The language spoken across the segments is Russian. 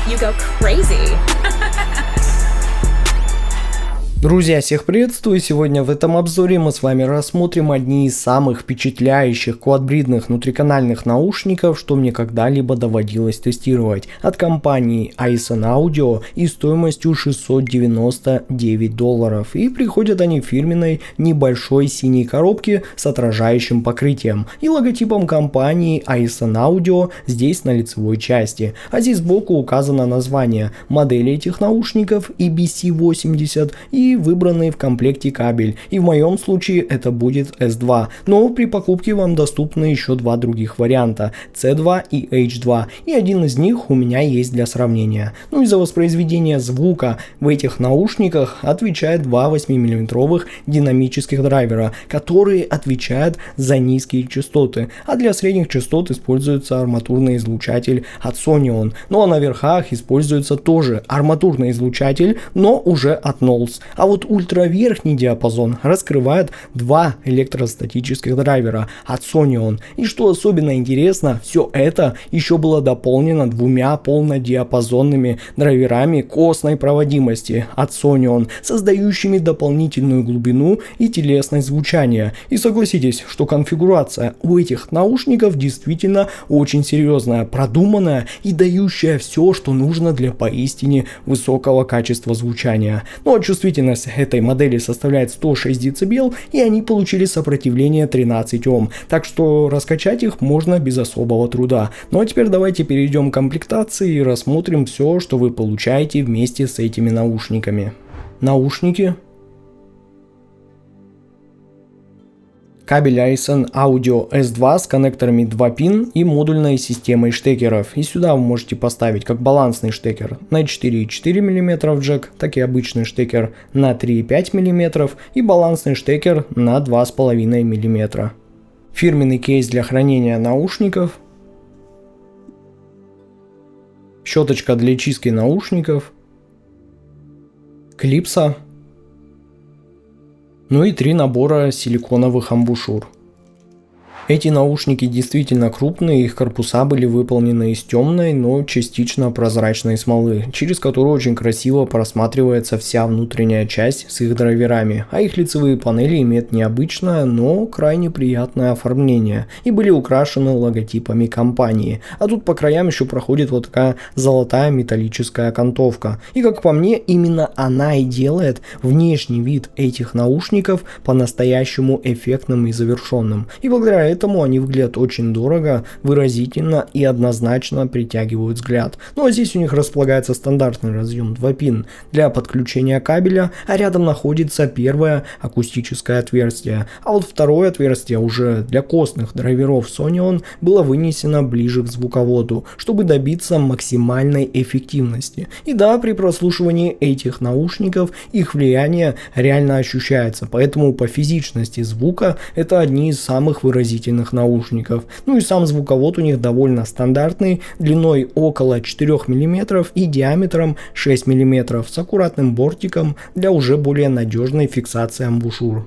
you go crazy. Друзья, всех приветствую! Сегодня в этом обзоре мы с вами рассмотрим одни из самых впечатляющих квадбридных внутриканальных наушников, что мне когда-либо доводилось тестировать, от компании Aizen Audio и стоимостью $699. И приходят они в фирменной небольшой синей коробке с отражающим покрытием и логотипом компании Aizen Audio здесь на лицевой части. А здесь сбоку указано название модели этих наушников EBC80 и выбранный в комплекте кабель, и в моем случае это будет S2, но при покупке вам доступны еще два других варианта C2 и H2, и один из них у меня есть для сравнения. Ну и за воспроизведение звука в этих наушниках отвечает два 8-мм динамических драйвера, которые отвечают за низкие частоты, а для средних частот используется арматурный излучатель от Sonion, ну а на верхах используется тоже арматурный излучатель, но уже от Knowles. А вот ультраверхний диапазон раскрывает два электростатических драйвера от Sonion. И что особенно интересно, все это еще было дополнено двумя полнодиапазонными драйверами костной проводимости от Sonion, создающими дополнительную глубину и телесность звучания. И согласитесь, что конфигурация у этих наушников действительно очень серьезная, продуманная и дающая все, что нужно для поистине высокого качества звучания. Ну а чувствительность этой модели составляет 106 дБ, и они получили сопротивление 13 Ом, так что раскачать их можно без особого труда. Ну а теперь давайте перейдем к комплектации и рассмотрим все, что вы получаете вместе с этими наушниками. Наушники. Кабель Aizen Audio S2 с коннекторами 2 пин и модульной системой штекеров. И сюда вы можете поставить как балансный штекер на 4,4 мм джек, так и обычный штекер на 3,5 мм и балансный штекер на 2,5 мм. Фирменный кейс для хранения наушников. Щеточка для чистки наушников. Клипса. Ну и 3 набора силиконовых амбушюр. Эти наушники действительно крупные, их корпуса были выполнены из темной, но частично прозрачной смолы, через которую очень красиво просматривается вся внутренняя часть с их драйверами, а их лицевые панели имеют необычное, но крайне приятное оформление и были украшены логотипами компании, а тут по краям еще проходит вот такая золотая металлическая окантовка, и как по мне, именно она и делает внешний вид этих наушников по-настоящему эффектным и завершенным, и благодаря этому они выглядят очень дорого, выразительно и однозначно притягивают взгляд. Ну а здесь у них располагается стандартный разъем 2 пин для подключения кабеля, а рядом находится первое акустическое отверстие, а вот второе отверстие уже для костных драйверов Sonion было вынесено ближе к звуководу, чтобы добиться максимальной эффективности. И да, при прослушивании этих наушников их влияние реально ощущается, поэтому по физичности звука это одни из самых выразительных наушников. Ну и сам звуковод у них довольно стандартный, длиной около 4 мм и диаметром 6 мм с аккуратным бортиком для уже более надежной фиксации амбушюр.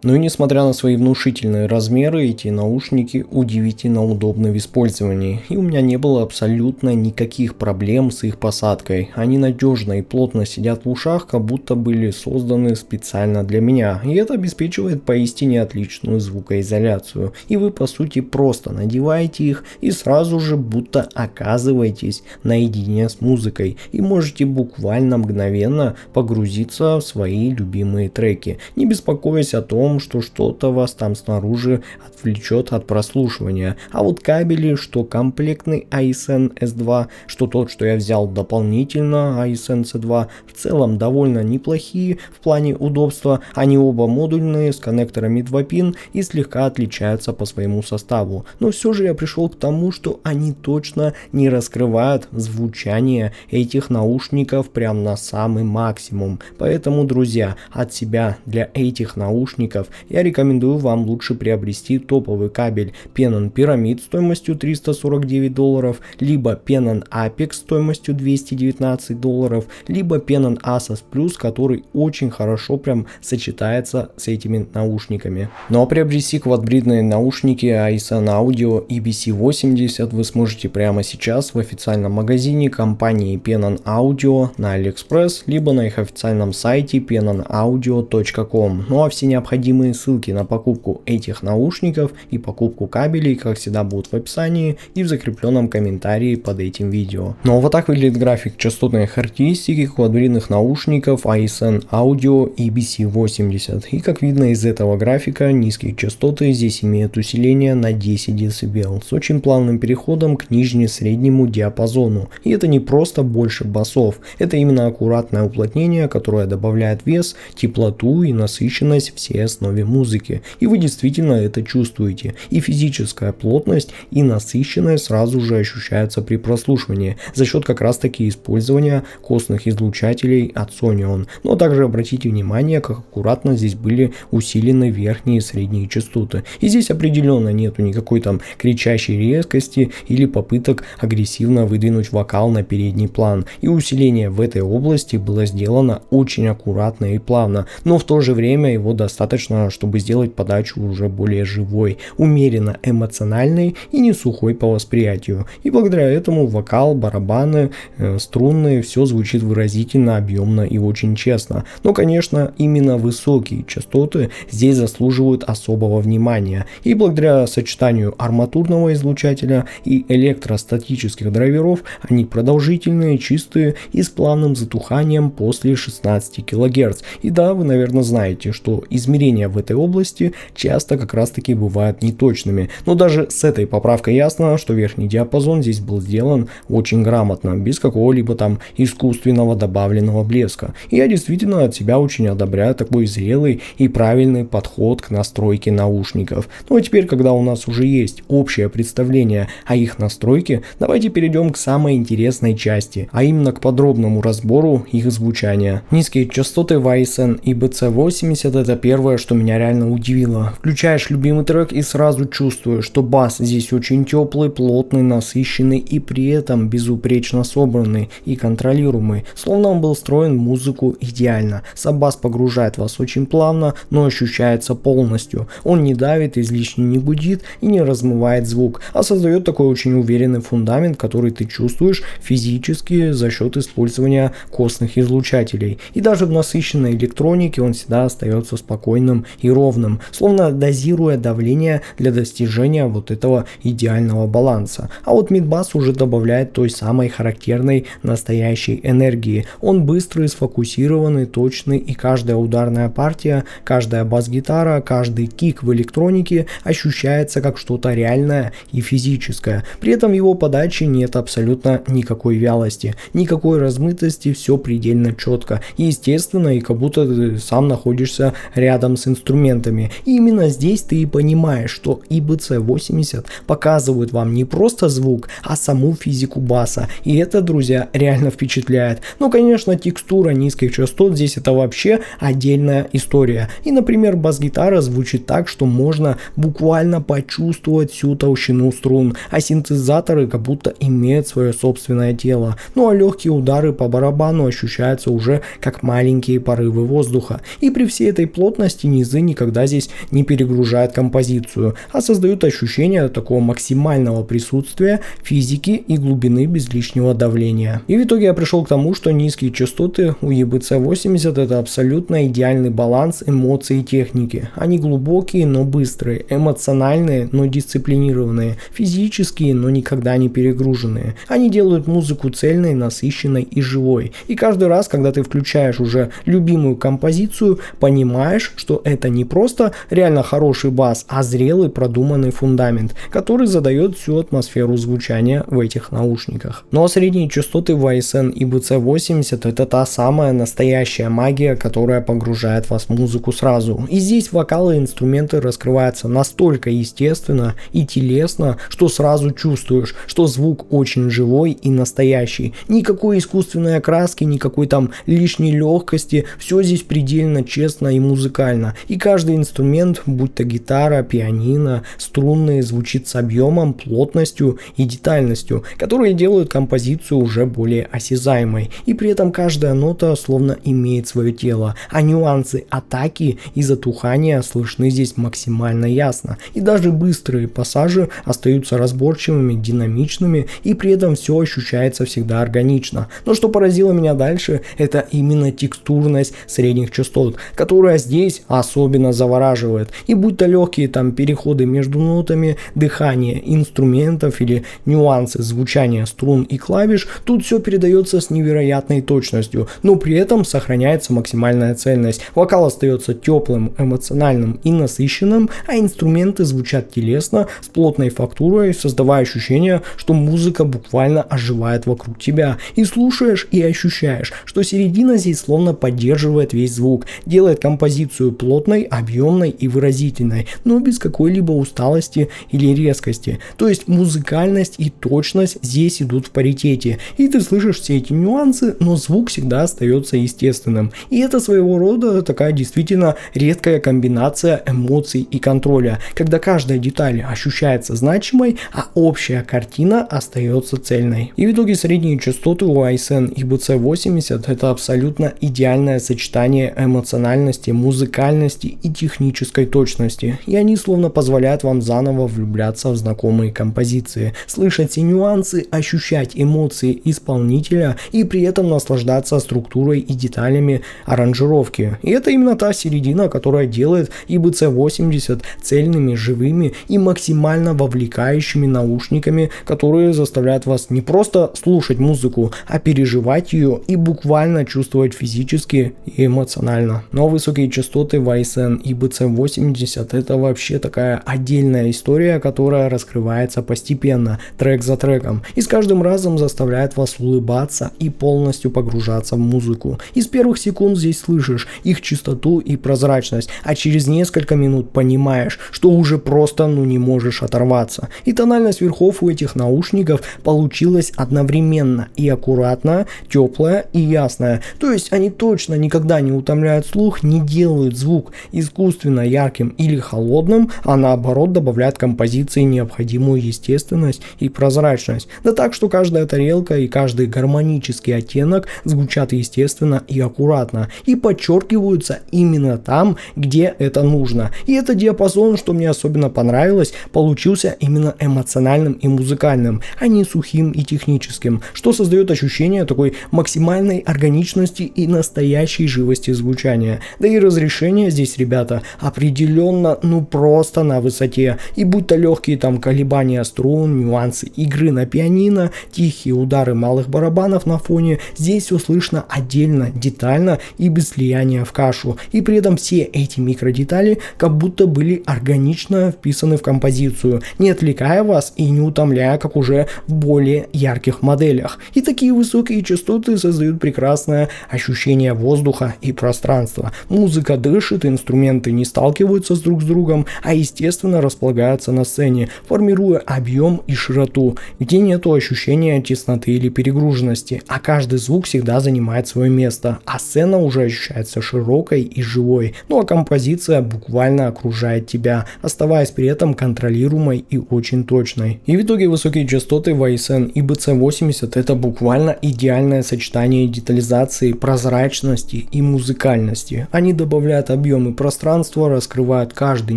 Ну и несмотря на свои внушительные размеры, эти наушники удивительно удобны в использовании, и у меня не было абсолютно никаких проблем с их посадкой. Они надежно и плотно сидят в ушах, как будто были созданы специально для меня, и это обеспечивает поистине отличную звукоизоляцию. И вы по сути просто надеваете их и сразу же будто оказываетесь наедине с музыкой и можете буквально мгновенно погрузиться в свои любимые треки, не беспокоясь о том, что что-то вас там снаружи отвлечет от прослушивания. А вот кабели, что комплектный Aizen S2, что тот, что я взял дополнительно Aizen C2, в целом довольно неплохие в плане удобства. Они оба модульные с коннекторами 2 пин и слегка отличаются по своему составу. Но все же я пришел к тому, что они точно не раскрывают звучание этих наушников прям на самый максимум. Поэтому, друзья, от себя для этих наушников наушников, я рекомендую вам лучше приобрести топовый кабель Penon Pyramid стоимостью $349, либо Penon Apex стоимостью $219, либо Penon Asus Plus, который очень хорошо прям сочетается с этими наушниками. Ну а приобрести квадбридные наушники Aisun Audio EBC80 вы сможете прямо сейчас в официальном магазине компании Penon Audio на AliExpress, либо на их официальном сайте penonaudio.com. Ну а все необходимые ссылки на покупку этих наушников и покупку кабелей, как всегда, будут в описании и в закрепленном комментарии под этим видео. Ну а вот так выглядит график частотной характеристики квадбридных наушников Aisun Audio EBC80. И как видно из этого графика, низкие частоты здесь имеют усиление на 10 дБ с очень плавным переходом к нижне-среднему диапазону. И это не просто больше басов, это именно аккуратное уплотнение, которое добавляет вес, теплоту и насыщенность всей основе музыки. И вы действительно это чувствуете. И физическая плотность, и насыщенность сразу же ощущаются при прослушивании за счет как раз таки использования костных излучателей от Sonion. Но также обратите внимание, как аккуратно здесь были усилены верхние и средние частоты. И здесь определенно нету никакой там кричащей резкости или попыток агрессивно выдвинуть вокал на передний план. И усиление в этой области было сделано очень аккуратно и плавно, но в то же время его достаточно, чтобы сделать подачу уже более живой, умеренно эмоциональной и не сухой по восприятию. И благодаря этому вокал, барабаны, струнные, все звучит выразительно, объемно и очень честно. Но, конечно, именно высокие частоты здесь заслуживают особого внимания. И благодаря сочетанию арматурного излучателя и электростатических драйверов они продолжительные, чистые и с плавным затуханием после 16 кГц. И да, вы, наверное, знаете, что измерения в этой области часто как раз таки бывают неточными. Но даже с этой поправкой ясно, что верхний диапазон здесь был сделан очень грамотно, без какого-либо там искусственного добавленного блеска. И я действительно от себя очень одобряю такой зрелый и правильный подход к настройке наушников. Ну а теперь, когда у нас уже есть общее представление о их настройке, давайте перейдем к самой интересной части, а именно к подробному разбору их звучания. Низкие частоты в Aisun EBC80 это первое, что меня реально удивило. Включаешь любимый трек и сразу чувствуешь, что бас здесь очень теплый, плотный, насыщенный и при этом безупречно собранный и контролируемый, словно он был встроен в музыку идеально. Сам бас погружает вас очень плавно, но ощущается полностью. Он не давит, излишне не гудит и не размывает звук, а создает такой очень уверенный фундамент, который ты чувствуешь физически за счет использования костных излучателей. И даже в насыщенной электронике он всегда остается спокойным и ровным, словно дозируя давление для достижения вот этого идеального баланса. А вот мидбас уже добавляет той самой характерной настоящей энергии. Он быстрый, сфокусированный, точный, и каждая ударная партия, каждая бас-гитара, каждый кик в электронике ощущается как что-то реальное и физическое. При этом в его подаче нет абсолютно никакой вялости, никакой размытости, все предельно четко, естественно, и как будто ты сам находишься рядом с инструментами. И именно здесь ты и понимаешь, что EBC80 показывает вам не просто звук, а саму физику баса. И это, друзья, реально впечатляет. Но, конечно, текстура низких частот здесь это вообще отдельная история. И, например, бас-гитара звучит так, что можно буквально почувствовать всю толщину струн, а синтезаторы как будто имеют свое собственное тело. Ну а легкие удары по барабану ощущаются уже как маленькие порывы воздуха. И при всей этой плотности низы никогда здесь не перегружают композицию, а создают ощущение такого максимального присутствия физики и глубины без лишнего давления. И в итоге я пришел к тому, что низкие частоты у EBC80 это абсолютно идеальный баланс эмоций и техники. Они глубокие, но быстрые, эмоциональные, но дисциплинированные, физические, но никогда не перегруженные. Они делают музыку цельной, насыщенной и живой. И каждый раз, когда ты включаешь уже любимую композицию, понимаешь, что это не просто реально хороший бас, а зрелый продуманный фундамент, который задает всю атмосферу звучания в этих наушниках. Ну а средние частоты в Aisun EBC80 это та самая настоящая магия, которая погружает вас в музыку сразу. И здесь вокалы и инструменты раскрываются настолько естественно и телесно, что сразу чувствуешь, что звук очень живой и настоящий. Никакой искусственной окраски, никакой там лишней легкости, все здесь предельно честно и музыкально. идеально. И каждый инструмент, будь то гитара, пианино, струнные, звучит с объемом, плотностью и детальностью, которые делают композицию уже более осязаемой. И при этом каждая нота словно имеет свое тело, а нюансы атаки и затухания слышны здесь максимально ясно. И даже быстрые пассажи остаются разборчивыми, динамичными, и при этом все ощущается всегда органично. Но что поразило меня дальше, это именно текстурность средних частот, которая здесь особенно завораживает. И будь то легкие там переходы между нотами, дыхание инструментов или нюансы звучания струн и клавиш, тут все передается с невероятной точностью, но при этом сохраняется максимальная цельность. Вокал остается теплым, эмоциональным и насыщенным, а инструменты звучат телесно, с плотной фактурой, создавая ощущение, что музыка буквально оживает вокруг тебя. И слушаешь и ощущаешь, что середина здесь словно поддерживает весь звук, делает композицию плотной, объемной и выразительной, но без какой-либо усталости или резкости. То есть музыкальность и точность здесь идут в паритете, и ты слышишь все эти нюансы, но звук всегда остается естественным. И это своего рода такая действительно редкая комбинация эмоций и контроля, когда каждая деталь ощущается значимой, а общая картина остается цельной. И в итоге средние частоты у ISN и BC80 это абсолютно идеальное сочетание эмоциональности, музыкальности и технической точности. И они словно позволяют вам заново влюбляться в знакомые композиции, слышать все нюансы, ощущать эмоции исполнителя и при этом наслаждаться структурой и деталями аранжировки. И это именно та середина, которая делает IBC80 цельными, живыми и максимально вовлекающими наушниками, которые заставляют вас не просто слушать музыку, а переживать ее и буквально чувствовать физически и эмоционально. Но высокие частоты в ISN IBC80 это вообще такая отдельная история, которая раскрывается постепенно, трек за треком, и с каждым разом заставляет вас улыбаться и полностью погружаться в музыку. И с первых секунд здесь слышишь их чистоту и прозрачность, а через несколько минут понимаешь, что уже просто не можешь оторваться. И тональность верхов у этих наушников получилась одновременно и аккуратная, теплая и ясная. То есть они точно никогда не утомляют слух, не делают звук искусственно ярким или холодным, а наоборот добавляют композиции необходимую естественность и прозрачность. Да так, что каждая тарелка и каждый гармонический оттенок звучат естественно и аккуратно, и подчеркиваются именно там, где это нужно. И этот диапазон, что мне особенно понравилось, получился именно эмоциональным и музыкальным, а не сухим и техническим, что создает ощущение такой максимальной органичности и настоящей живости звучания. Да и разрешение здесь, ребята, определенно просто на высоте. И будь то легкие там колебания струн, нюансы игры на пианино, тихие удары малых барабанов на фоне, здесь все слышно отдельно, детально и без слияния в кашу. И при этом все эти микродетали как будто были органично вписаны в композицию, не отвлекая вас и не утомляя, как уже в более ярких моделях. И такие высокие частоты создают прекрасное ощущение воздуха и пространства. Музыка дышит, инструменты не сталкиваются друг с другом, а естественно располагаются на сцене, формируя объем и широту, где нету ощущения тесноты или перегруженности, а каждый звук всегда занимает свое место, а сцена уже ощущается широкой и живой, а композиция буквально окружает тебя, оставаясь при этом контролируемой и очень точной. И в итоге высокие частоты в ISN и BC80 это буквально идеальное сочетание детализации, прозрачности и музыкальности. Они добавляют объем и пространство, раскрывают каждый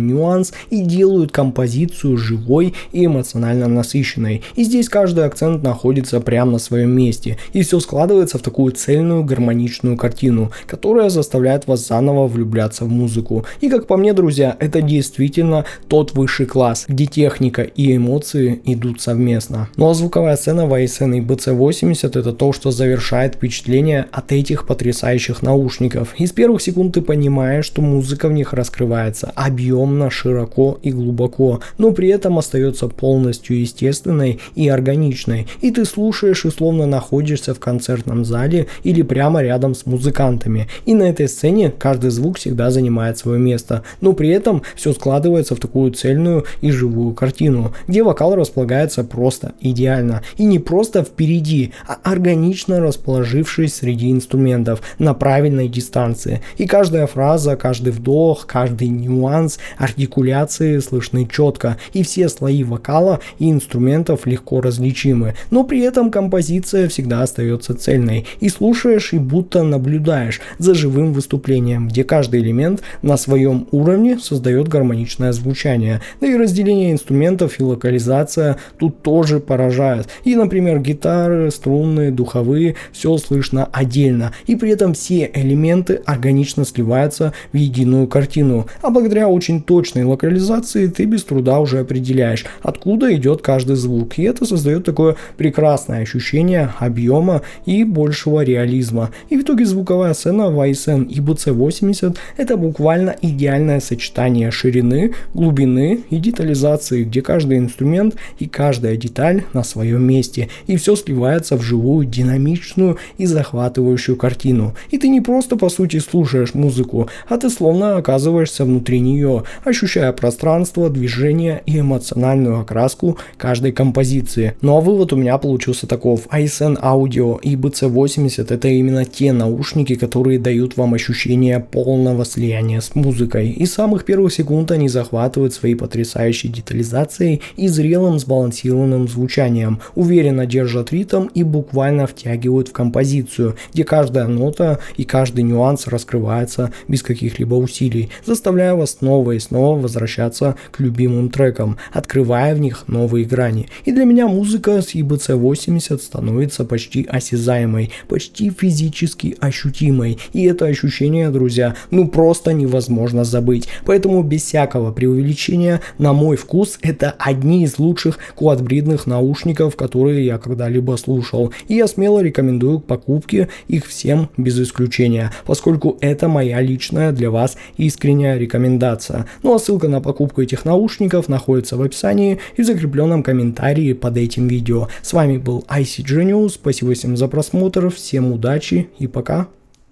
нюанс и делают композицию живой и эмоционально насыщенной. И здесь каждый акцент находится прямо на своем месте, и все складывается в такую цельную гармоничную картину, которая заставляет вас заново влюбляться в музыку. И как по мне, друзья, это действительно тот высший класс, где техника и эмоции идут совместно. Ну а звуковая сцена в ISN и BC80 это то, что завершает впечатление от этих потрясающих наушников. И с первых секунд ты понимаешь, что музыка в них раскрывается объемно, широко и глубоко, но при этом остается полностью естественной и органичной. И ты слушаешь и словно находишься в концертном зале или прямо рядом с музыкантами. И на этой сцене каждый звук всегда занимает свое место, но при этом все складывается в такую цельную и живую картину, где вокал располагается просто идеально. И не просто впереди, а органично расположившись среди инструментов на правильной дистанции. И каждая фраза, каждый вдох, каждый нюанс артикуляции слышны четко, и все слои вокала и инструментов легко различимы, но при этом композиция всегда остается цельной, и слушаешь и будто наблюдаешь за живым выступлением, где каждый элемент на своем уровне создает гармоничное звучание. Да и разделение инструментов и локализация тут тоже поражает. И, например, гитары, струнные, духовые, все слышно отдельно, и при этом все элементы органично сливаются в единую картину. А благодаря очень точной локализации ты без труда уже определяешь, откуда идет каждый звук, и это создает такое прекрасное ощущение объема и большего реализма. И в итоге звуковая сцена в ISN EBC-80 это буквально идеальное сочетание ширины, глубины и детализации, где каждый инструмент и каждая деталь на своем месте, и все сливается в живую, динамичную и захватывающую картину. И ты не просто по сути слушаешь музыку, а ты словно оказываешься внутри нее, ощущая пространство, движение и эмоциональную окраску каждой композиции. Ну а вывод у меня получился таков: ISN Audio EBC-80 это именно те наушники, которые дают вам ощущение полного слияния с музыкой, и с самых первых секунд они захватывают своей потрясающей детализацией и зрелым сбалансированным звучанием, уверенно держат ритм и буквально втягивают в композицию, где каждая нота и каждый нюанс раскрывается без каких-либо усилий, заставляя вас снова и снова возвращаться к любимым трекам, открывая в них новые грани. И для меня музыка с EBC-80 становится почти осязаемой, почти физически ощутимой, и это ощущение, друзья, просто невозможно забыть. Поэтому без всякого преувеличения, на мой вкус, это одни из лучших квадбридных наушников, которые я когда-либо слушал, и я смело рекомендую к покупке их всем без исключения, поскольку это моя личная для вас искренняя рекомендация. Ну а ссылка на покупку этих наушников находится в описании и в закрепленном комментарии под этим видео. С вами был ICG News, спасибо всем за просмотр, всем удачи и пока.